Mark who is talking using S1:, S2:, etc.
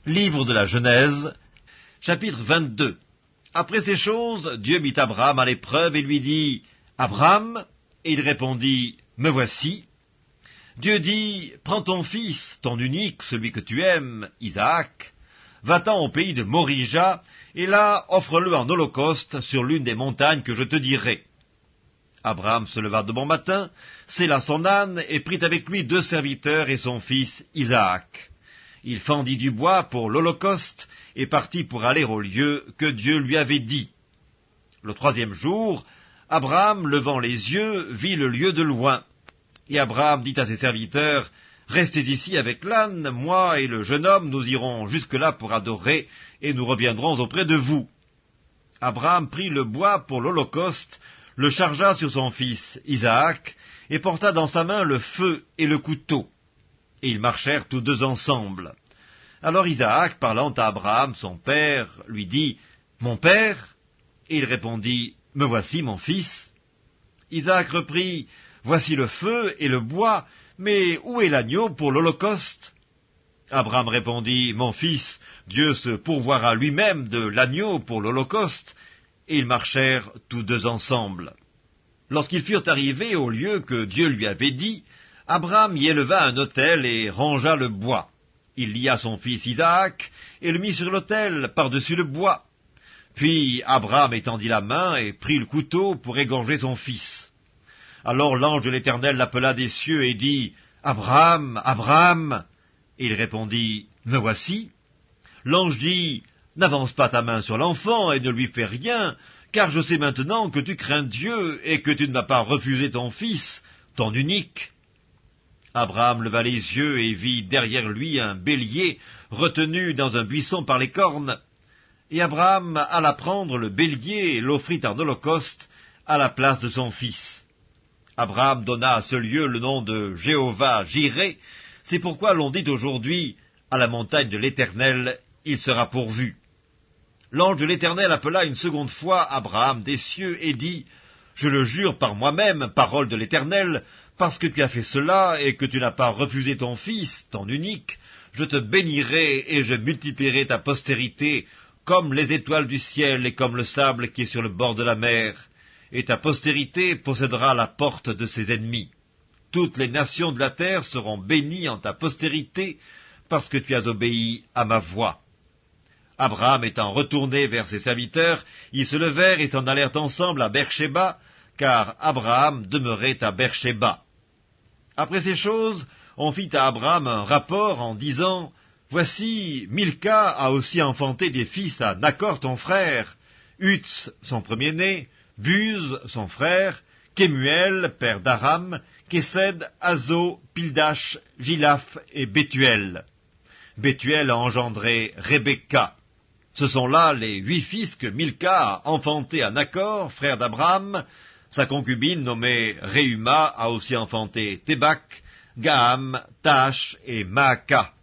S1: Livre de la Genèse, chapitre 22. Après ces choses, Dieu mit Abraham à l'épreuve et lui dit, « Abraham » Et il répondit, « Me voici. » Dieu dit, « Prends ton fils, ton unique, celui que tu aimes, Isaac, va-t'en au pays de Morija, et là offre-le en holocauste sur l'une des montagnes que je te dirai. » Abraham se leva de bon matin, sella son âne, et prit avec lui 2 serviteurs et son fils Isaac. Il fendit du bois pour l'holocauste, et partit pour aller au lieu que Dieu lui avait dit. Le 3e jour, Abraham, levant les yeux, vit le lieu de loin. Et Abraham dit à ses serviteurs, « Restez ici avec l'âne, moi et le jeune homme, nous irons jusque-là pour adorer, et nous reviendrons auprès de vous. » Abraham prit le bois pour l'holocauste, le chargea sur son fils Isaac, et porta dans sa main le feu et le couteau. Et ils marchèrent tous 2 ensemble. Alors Isaac, parlant à Abraham, son père, lui dit, « Mon père ?» Et il répondit, « Me voici, mon fils. » Isaac reprit, « Voici le feu et le bois, mais où est l'agneau pour l'holocauste ?» Abraham répondit, « Mon fils, Dieu se pourvoira lui-même de l'agneau pour l'holocauste. » Et ils marchèrent tous 2 ensemble. Lorsqu'ils furent arrivés au lieu que Dieu lui avait dit, Abraham y éleva un autel et rangea le bois. Il lia son fils Isaac et le mit sur l'autel par-dessus le bois. Puis Abraham étendit la main et prit le couteau pour égorger son fils. Alors l'ange de l'Éternel l'appela des cieux et dit, « Abraham, Abraham !» Et il répondit, « Me voici. » L'ange dit, « N'avance pas ta main sur l'enfant et ne lui fais rien, car je sais maintenant que tu crains Dieu et que tu ne m'as pas refusé ton fils, ton unique. » Abraham leva les yeux et vit derrière lui un bélier retenu dans un buisson par les cornes. Et Abraham alla prendre le bélier et l'offrit en holocauste à la place de son fils. Abraham donna à ce lieu le nom de Jéhovah-Jireh, c'est pourquoi l'on dit aujourd'hui, à la montagne de l'Éternel, il sera pourvu. L'ange de l'Éternel appela une seconde fois Abraham des cieux et dit, « Je le jure par moi-même, parole de l'Éternel, parce que tu as fait cela et que tu n'as pas refusé ton fils, ton unique, je te bénirai et je multiplierai ta postérité comme les étoiles du ciel et comme le sable qui est sur le bord de la mer, et ta postérité possédera la porte de ses ennemis. Toutes les nations de la terre seront bénies en ta postérité, parce que tu as obéi à ma voix. » Abraham étant retourné vers ses serviteurs, ils se levèrent et s'en allèrent ensemble à Beersheba, car Abraham demeurait à Beersheba. Après ces choses, on fit à Abraham un rapport en disant, « Voici, Milca a aussi enfanté des fils à Nachor ton frère, Uts son premier-né, Buz son frère, Kemuel, père d'Aram, Kesed, Azo, Pildash, Gilaph et Bethuel. Bethuel a engendré Rebecca. Ce sont là les 8 fils que Milca a enfantés à Nachor, frère d'Abraham. Sa concubine nommée Reuma a aussi enfanté Tébach, Gaham, Tash et Maaca.